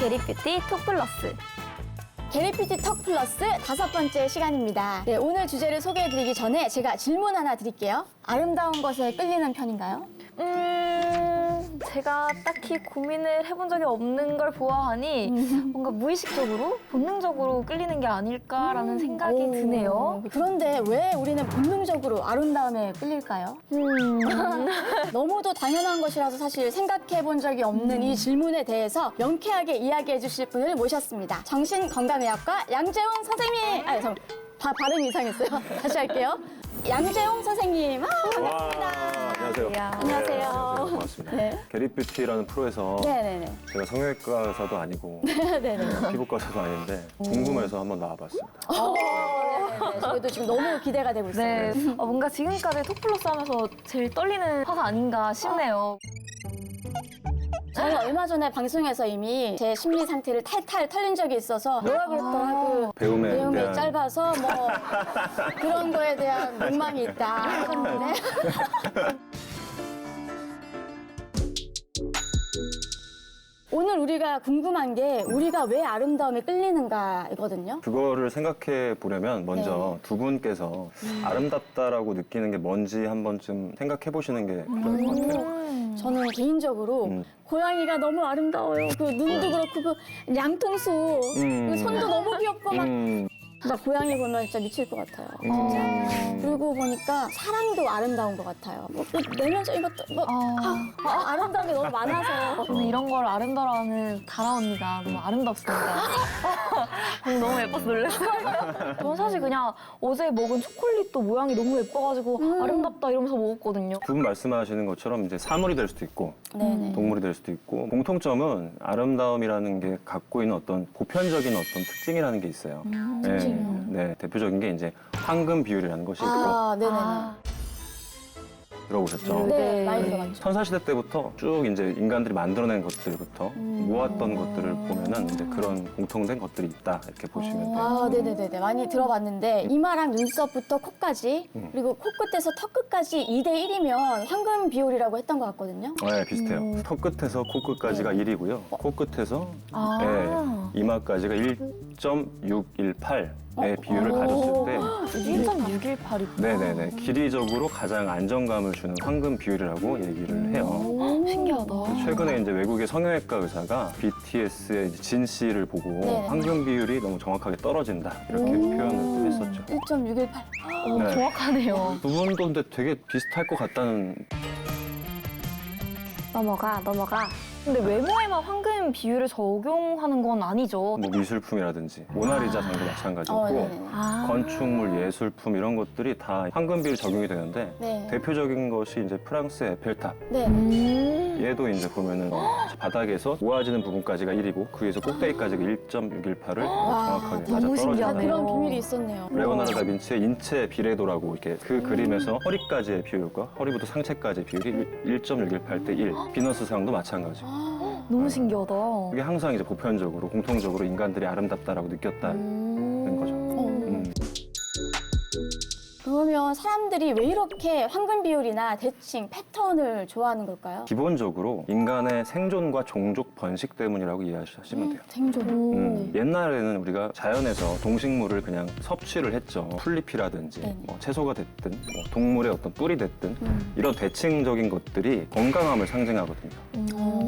게리뷰티 톡플러스. 게리뷰티 톡 플러스 5번째 시간입니다. 네, 오늘 주제를 소개해드리기 전에 제가 질문 하나 드릴게요. 아름다운 것에 끌리는 편인가요? 제가 딱히 고민을 해본 적이 없는 걸 보아하니 뭔가 무의식적으로 본능적으로 끌리는 게 아닐까라는 생각이 오, 드네요. 그런데 왜 우리는 본능적으로 아름다움에 끌릴까요? 너무도 당연한 것이라서 사실 생각해 본 적이 없는 이 질문에 대해서 명쾌하게 이야기해 주실 분을 모셨습니다. 정신건강의학과 양재훈 선생님! 발음 이상했어요. 다시 할게요. 양재홍 선생님, 반갑습니다. 안녕하세요. 안녕하세요. 네, 반갑습니다. 네. 게리뷰티라는 프로에서 네네네. 제가 성형외과 의사도 아니고 네네. 피부과 의사도 아닌데 궁금해서 한번 나와봤습니다. 네네. 저희도 지금 너무 기대가 되고 있어요. 네, 뭔가 지금까지 톡플러스 하면서 제일 떨리는 화가 아닌가 싶네요. 저는 얼마 전에 방송에서 이미 제 심리 상태를 탈탈 털린 적이 있어서 뭐라 그랬더라, 배움에 내용이 대한 짧아서 뭐 그런 거에 대한 욕망이 있다 하셨는데 오늘 우리가 궁금한 게 우리가 왜 아름다움에 끌리는가이거든요. 그거를 생각해 보려면 먼저 두 분께서 아름답다라고 느끼는 게 뭔지 한 번쯤 생각해 보시는 게 필요할 것 같아요. 저는 개인적으로 고양이가 너무 아름다워요. 그 눈도 그렇고 그 양통수, 그 손도 너무 귀엽고 막 나 고양이 보면 진짜 미칠 것 같아요. 진짜. 그리고 보니까 사람도 아름다운 것 같아요. 내면적인 것도 아름다운 게 너무 많아서. 저는 이런 걸 아름다워하는 다라 언니가 너무 아름답습니다. 너무 예뻐서 놀랐어요. 저는 사실 그냥 어제 먹은 초콜릿도 모양이 너무 예뻐가지고 아름답다 이러면서 먹었거든요. 두 분 말씀하시는 것처럼 이제 사물이 될 수도 있고 네네. 동물이 될 수도 있고 공통점은 아름다움이라는 게 갖고 있는 어떤 보편적인 어떤 특징이라는 게 있어요. 네, 대표적인 게 이제 황금 비율이라는 것이 있고 네네네. 들어보셨죠? 네, 많이 들어봤죠. 선사시대 때부터 쭉 이제 인간들이 만들어낸 것들부터 모았던 것들을 보면은 이제 그런 공통된 것들이 있다 이렇게 보시면 돼요. 네네네네. 많이 들어봤는데 이마랑 눈썹부터 코까지 그리고 코끝에서 턱끝까지 2대1이면 황금 비율이라고 했던 것 같거든요. 네, 비슷해요. 턱끝에서 코끝까지가 1이고요. 코끝에서 이마까지가 1.618의 비율을 가졌을 때 1.618이 네네네 길이적으로 가장 안정감을 주는 황금 비율이라고 얘기를 해요. 신기하다. 최근에 이제 외국의 성형외과 의사가 BTS의 진 씨를 보고 네. 황금 비율이 너무 정확하게 떨어진다 이렇게 표현을 했었죠. 1.618. 네. 정확하네요. 두 분도 근데 되게 비슷할 것 같다는. 넘어가. 근데 외모에만 황금 비율을 적용하는 건 아니죠. 뭐 미술품이라든지 모나리자상도 마찬가지고 네네. 건축물, 예술품 이런 것들이 다 황금 비율 적용이 되는데 네. 대표적인 것이 이제 프랑스의 에펠탑. 네. 얘도 이제 보면은 바닥에서 모아지는 부분까지가 1이고 그 위에서 꼭대기까지가 1.618을 정확하게 맞아 너무 떨어진다. 신기하네요. 그런 비밀이 있었네요. 레오나르도 다빈치의 인체 비례도라고 이렇게 그 그림에서 허리까지의 비율과 허리부터 상체까지의 비율이 1.618대 1. 비너스상도 마찬가지고. 너무 신기하다. 그게 항상 이제 보편적으로 공통적으로 인간들이 아름답다라고 느꼈다는 거죠. 그러면 사람들이 왜 이렇게 황금 비율이나 대칭, 패턴을 좋아하는 걸까요? 기본적으로 인간의 생존과 종족 번식 때문이라고 이해하시면 돼요. 생존. 옛날에는 우리가 자연에서 동식물을 그냥 섭취를 했죠. 풀잎이라든지 네네. 뭐 채소가 됐든 뭐 동물의 어떤 뿔이 됐든 이런 대칭적인 것들이 건강함을 상징하거든요.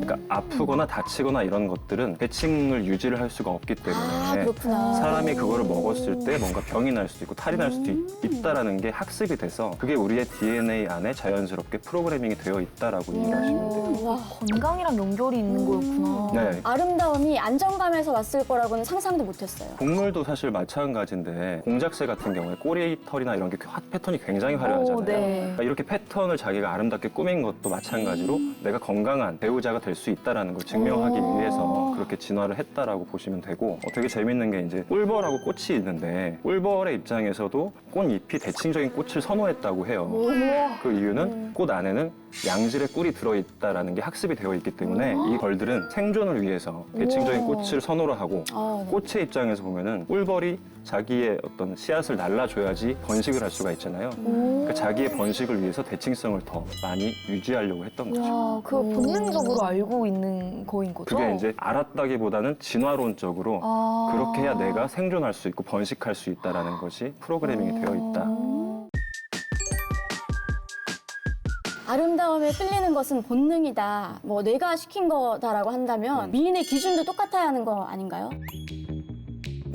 그러니까 아프거나 다치거나 이런 것들은 대칭을 유지를 할 수가 없기 때문에 그렇구나. 사람이 그거를 먹었을 때 뭔가 병이 날 수도 있고 탈이 날 수도 있다라는 게 학습이 돼서 그게 우리의 DNA 안에 자연스럽게 프로그래밍이 되어 있다라고 이해하시면 돼요. 와. 건강이랑 연결이 있는 거였구나. 네. 아름다움이 안정감에서 왔을 거라고는 상상도 못했어요. 동물도 사실 마찬가지인데 공작새 같은 경우에 꼬리털이나 이런 게 패턴이 굉장히 화려하잖아요. 네. 그러니까 이렇게 패턴을 자기가 아름답게 꾸민 것도 마찬가지로 내가 건강한 배우자가 될 수 있다는 걸 증명하기 위해서 그렇게 진화를 했다라고 보시면 되고 되게 재밌는 게 이제 꿀벌하고 꽃이 있는데 꿀벌의 입장에서도 꽃잎이 대칭 대칭적인 꽃을 선호했다고 해요. 그 이유는 꽃 안에는 양질의 꿀이 들어있다라는 게 학습이 되어 있기 때문에 이 벌들은 생존을 위해서 대칭적인 꽃을 선호를 하고 네. 꽃의 입장에서 보면은 꿀벌이 자기의 어떤 씨앗을 날라줘야지 번식을 할 수가 있잖아요. 그러니까 자기의 번식을 위해서 대칭성을 더 많이 유지하려고 했던 거죠. 야, 그거 본능적으로 알고 있는 거인 거죠? 그게 이제 알았다기보다는 진화론적으로 아. 그렇게 해야 내가 생존할 수 있고 번식할 수 있다라는 것이 프로그래밍이 되어 있다. 아름다움에 끌리는 것은 본능이다. 뭐 내가 시킨 거다라고 한다면 미인의 기준도 똑같아야 하는 거 아닌가요?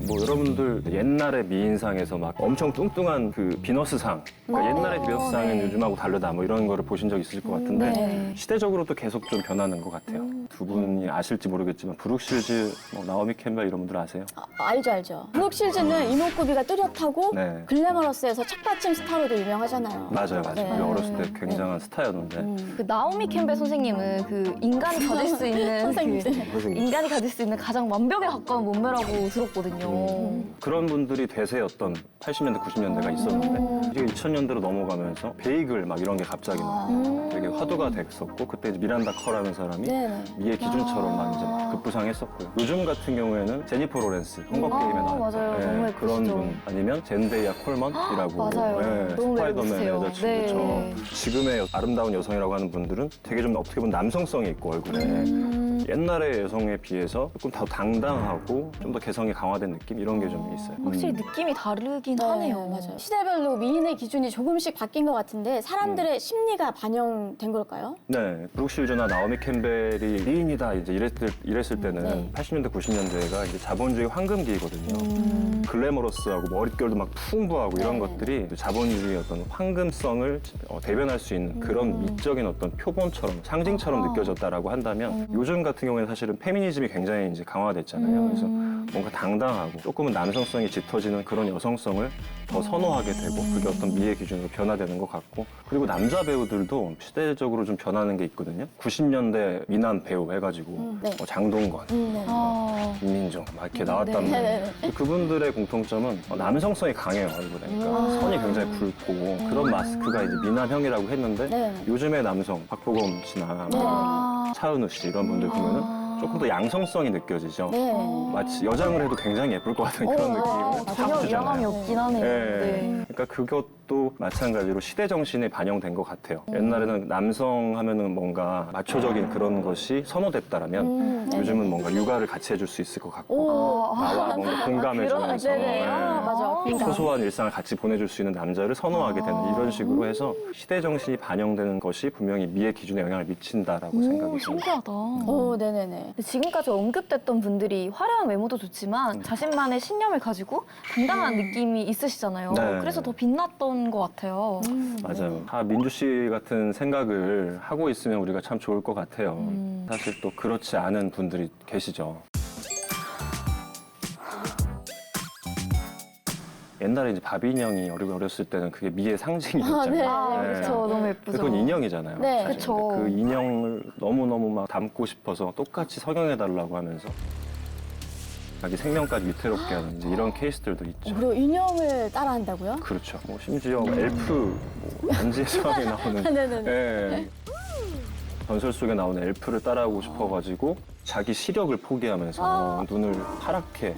뭐 여러분들 옛날의 미인상에서 막 엄청 뚱뚱한 그 비너스상, 그러니까 옛날의 비너스상은 네. 요즘하고 다르다 뭐 이런 거를 보신 적 있으실 것 같은데 네. 시대적으로도 계속 좀 변하는 것 같아요. 두 분이 아실지 모르겠지만 브룩 실즈, 뭐 나오미 캠벨 이런 분들 아세요? 알죠. 브룩 실즈는 이목구비가 뚜렷하고 네. 글래머러스해서 첫받침 스타로도 유명하잖아요. 맞아요. 네. 우리 어렸을 때 굉장한 스타였는데 그 나오미 캠벨 선생님은 그 인간이 가질 수 있는 선생님. 인간이 가질 수 있는 가장 완벽에 가까운 몸매라고 들었거든요. 그런 분들이 대세였던 80년대, 90년대가 있었는데 이게 2000년대로 넘어가면서 베이글 막 이런 게 갑자기 막 되게 화두가 됐었고 그때 이제 미란다 커라는 사람이 네네. 미의 기준처럼 막 이제 막 급부상했었고요. 요즘 같은 경우에는 제니퍼 로렌스, 헝거 게임에 나왔던 맞아요. 너무 그런 예쁘시죠. 분 아니면 젠데이아 콜먼이라고 맞아요. 너무 스파이더맨 예쁘세요. 여자친구죠. 네. 지금의 아름다운 여성이라고 하는 분들은 되게 좀 어떻게 보면 남성성이 있고 얼굴에 옛날의 여성에 비해서 조금 더 당당하고 좀 더 개성이 강화된 느낌 이런 게 좀 있어요. 확실히 느낌이 다르긴 하네요. 맞아요. 시대별로 미인의 기준이 조금씩 바뀐 것 같은데 사람들의 심리가 반영된 걸까요? 네, 브룩 실즈나 나오미 캠벨이 미인이다 이제 이랬을 때는 네. 80년대, 90년대가 이제 자본주의 황금기거든요. 글래머러스하고 머릿결도 막 풍부하고 이런 네. 것들이 자본주의의 어떤 황금성을 대변할 수 있는 그런 미적인 어떤 표본처럼 상징처럼 느껴졌다라고 한다면 요즘 같은 경우에는 사실은 페미니즘이 굉장히 이제 강화됐잖아요. 그래서 뭔가 당당하고 조금은 남성성이 짙어지는 그런 여성성을 더 선호하게 되고 그게 어떤 미의 기준으로 변화되는 것 같고 그리고 남자 배우들도 시대적으로 좀 변하는 게 있거든요. 90년대 미남 배우 해가지고 네. 장동건, 네. 아, 김민정 막 이렇게 나왔단 네, 말이에요. 네, 그분들의 공통점은 남성성이 강해요 얼굴에. 그러니까 선이 굉장히 굵고 그런 마스크가 이제 미남형이라고 했는데 네. 요즘의 남성 박보검 씨나 뭐 아, 차은우 씨 이런 분들 보면은 조금 더 양성성이 느껴지죠. 네. 마치 여장을 해도 굉장히 예쁠 것 같은 그런 느낌을 전혀 확 위화감이 주잖아요. 없긴 하네요. 네. 네. 그러니까 그것도 마찬가지로 시대 정신에 반영된 것 같아요. 옛날에는 남성 하면은 뭔가 마초적인 그런 것이 선호됐다라면 요즘은 뭔가 육아를 같이 해줄 수 있을 것 같고 오. 나와 뭔가 공감해주면서 네네. 아, 맞아. 공감. 소소한 일상을 같이 보내줄 수 있는 남자를 선호하게 되는 이런 식으로 해서 시대 정신이 반영되는 것이 분명히 미의 기준에 영향을 미친다라고 생각이 듭니다. 신기하다. 오, 네네네. 근데 지금까지 언급됐던 분들이 화려한 외모도 좋지만 자신만의 신념을 가지고 당당한 느낌이 있으시잖아요. 네. 그래서 더 빛났던 것 같아요. 맞아요. 다 민주 씨 같은 생각을 하고 있으면 우리가 참 좋을 것 같아요. 사실 또 그렇지 않은 분들이 계시죠. 옛날에 이제 바비 인형이 어렸을 때는 그게 미의 상징이었잖아요. 네. 아, 네. 그렇죠. 너무 예쁘죠. 그건 인형이잖아요. 네. 사실. 그쵸. 근데 그 인형을 너무너무 막 닮고 싶어서 똑같이 성형해달라고 하면서 자기 생명까지 위태롭게 하는 이제 이런 케이스들도 있죠. 그리고 인형을 따라한다고요? 그렇죠. 뭐 심지어 엘프, 뭐 반지의 제왕에 나오는 네네네. 예. 전설 속에 나오는 엘프를 따라하고 싶어가지고 자기 시력을 포기하면서 눈을 파랗게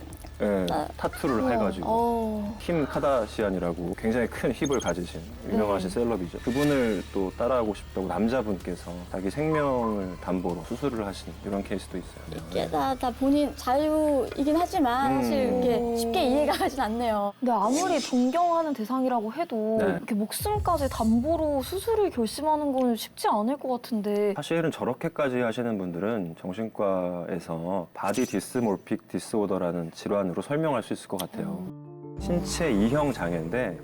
타투를 해가지고 킴 카다시안이라고 굉장히 큰 힙을 가지신 유명하신 셀럽이죠. 그분을 또 따라하고 싶다고 남자분께서 자기 생명을 담보로 수술을 하신 이런 케이스도 있어요. 이게 다 본인 자유이긴 하지만 사실 이렇게 쉽게 이해가 가진 않네요. 근데 아무리 존경하는 대상이라고 해도 네. 이렇게 목숨까지 담보로 수술을 결심하는 건 쉽지 않을 것 같은데 사실은 저렇게까지 하시는 분들은 정신과에서 바디 디스몰픽 디스오더라는 질환으로 설명할 수 있을 것 같아요. 신체 이형 장애인데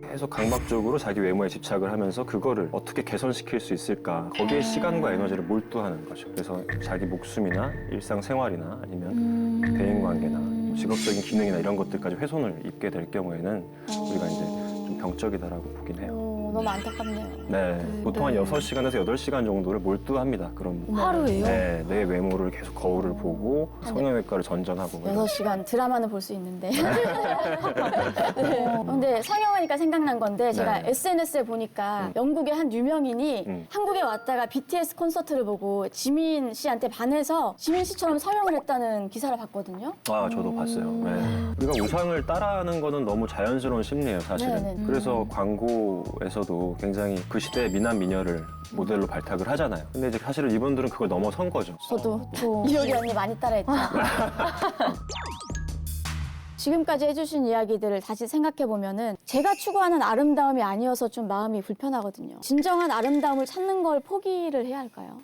계속 강박적으로 자기 외모에 집착을 하면서 그거를 어떻게 개선시킬 수 있을까 거기에 시간과 에너지를 몰두하는 거죠. 그래서 자기 목숨이나 일상생활이나 아니면 대인관계나 직업적인 기능이나 이런 것들까지 훼손을 입게 될 경우에는 우리가 이제 좀 병적이다라고 보긴 해요. 너무 안타깝네요. 네, 보통 한 6시간에서 8시간 정도를 몰두합니다. 그럼 하루에요? 네, 내 외모를 계속 거울을 보고 성형외과를 전전하고 뭐 이런. 6시간 드라마는 볼 수 있는데. 네. 근데 성형하니까 생각난 건데 제가 네. SNS에 보니까 영국의 한 유명인이 음. 한국에 왔다가 BTS 콘서트를 보고 지민 씨한테 반해서 지민 씨처럼 성형을 했다는 기사를 봤거든요. 아, 저도 봤어요. 네. 우리가 우상을 따라하는 거는 너무 자연스러운 심리예요, 사실은. 네, 네. 그래서 광고에서도 굉장히 그 시대의 미남 미녀를 모델로 발탁을 하잖아요. 근데 이제 사실은 이분들은 그걸 넘어선 거죠. 저도 이효리 언니 많이 따라했죠. 지금까지 해주신 이야기들을 다시 생각해보면은 제가 추구하는 아름다움이 아니어서 좀 마음이 불편하거든요. 진정한 아름다움을 찾는 걸 포기를 해야 할까요?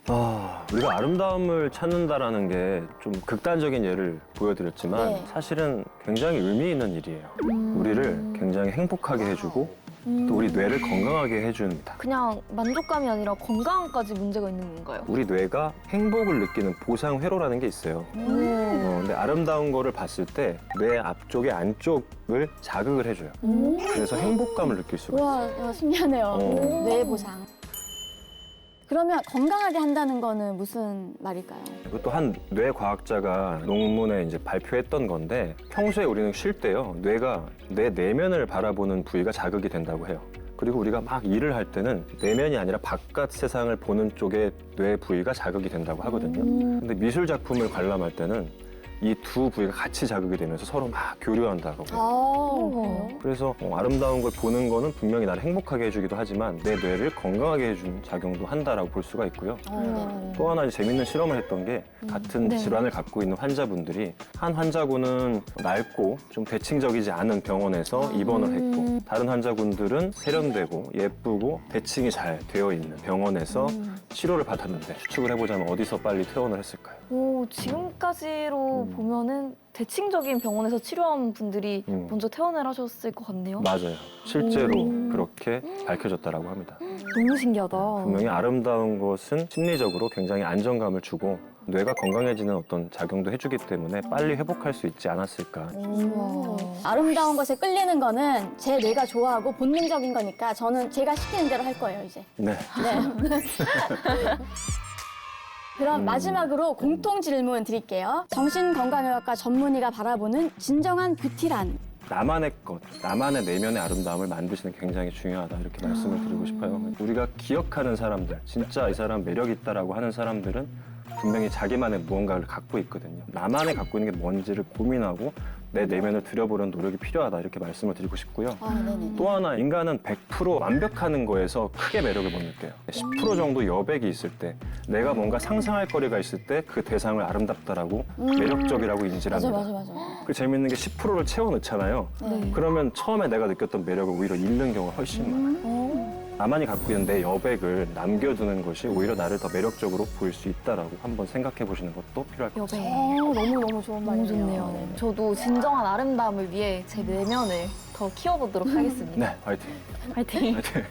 우리가 아름다움을 찾는다라는 게 좀 극단적인 예를 보여드렸지만 네. 사실은 굉장히 의미 있는 일이에요. 우리를 굉장히 행복하게 해주고 또 우리 뇌를 건강하게 해줍니다. 그냥 만족감이 아니라 건강까지 문제가 있는 건가요? 우리 뇌가 행복을 느끼는 보상 회로라는 게 있어요. 근데 아름다운 거를 봤을 때 뇌 앞쪽의 안쪽을 자극을 해줘요. 그래서 행복감을 느낄 수가 있어요. 우와, 신기하네요. 뇌 보상. 그러면 건강하게 한다는 거는 무슨 말일까요? 그것도 한 뇌과학자가 논문에 이제 발표했던 건데 평소에 우리는 쉴 때요 뇌가 내 내면을 바라보는 부위가 자극이 된다고 해요. 그리고 우리가 막 일을 할 때는 내면이 아니라 바깥 세상을 보는 쪽에 뇌 부위가 자극이 된다고 하거든요. 근데 미술 작품을 관람할 때는 이 두 부위가 같이 자극이 되면서 서로 막 교류한다고 해요. 그래요? 그래서 아름다운 걸 보는 거는 분명히 나를 행복하게 해주기도 하지만 내 뇌를 건강하게 해주는 작용도 한다라고 볼 수가 있고요. 또 하나 이제 재밌는 실험을 했던 게 같은 네. 질환을 갖고 있는 환자분들이 한 환자군은 낡고 좀 대칭적이지 않은 병원에서 입원을 했고 다른 환자분들은 세련되고 예쁘고 대칭이 잘 되어 있는 병원에서 치료를 받았는데 추측을 해보자면 어디서 빨리 퇴원을 했을까요? 지금까지로 보면은 대칭적인 병원에서 치료한 분들이 먼저 퇴원을 하셨을 것 같네요. 맞아요. 실제로 그렇게 밝혀졌다라고 합니다. 너무 신기하다. 분명히 아름다운 것은 심리적으로 굉장히 안정감을 주고 뇌가 건강해지는 어떤 작용도 해주기 때문에 빨리 회복할 수 있지 않았을까. 아름다운 것에 끌리는 거는 제 뇌가 좋아하고 본능적인 거니까 저는 제가 시키는 대로 할 거예요, 이제. 네. 네. 그럼 마지막으로 공통 질문 드릴게요. 정신건강의학과 전문의가 바라보는 진정한 뷰티란? 나만의 것, 나만의 내면의 아름다움을 만드시는 게 굉장히 중요하다 이렇게 말씀을 드리고 싶어요. 우리가 기억하는 사람들, 진짜 이 사람 매력 있다라고 하는 사람들은 분명히 자기만의 무언가를 갖고 있거든요. 나만의 갖고 있는 게 뭔지를 고민하고 내 내면을 들여보는 노력이 필요하다 이렇게 말씀을 드리고 싶고요. 네네. 또 하나 인간은 100% 완벽하는 거에서 크게 매력을 못 느껴요. 10% 정도 여백이 있을 때 내가 뭔가 상상할 거리가 있을 때 그 대상을 아름답다라고 매력적이라고 인지를 합니다. 맞아. 그 재밌는 게 10%를 채워 넣잖아요. 그러면 처음에 내가 느꼈던 매력을 오히려 잃는 경우가 훨씬 많아요. 나만이 갖고 있는 내 여백을 남겨두는 것이 오히려 나를 더 매력적으로 보일 수 있다라고 한번 생각해 보시는 것도 필요할 것 같아요. 여배. 너무 좋은 너무 말이네요. 좋네요. 저도 진정한 아름다움을 위해 제 내면을 더 키워보도록 하겠습니다. 네, 화이팅. 화이팅. 화이팅.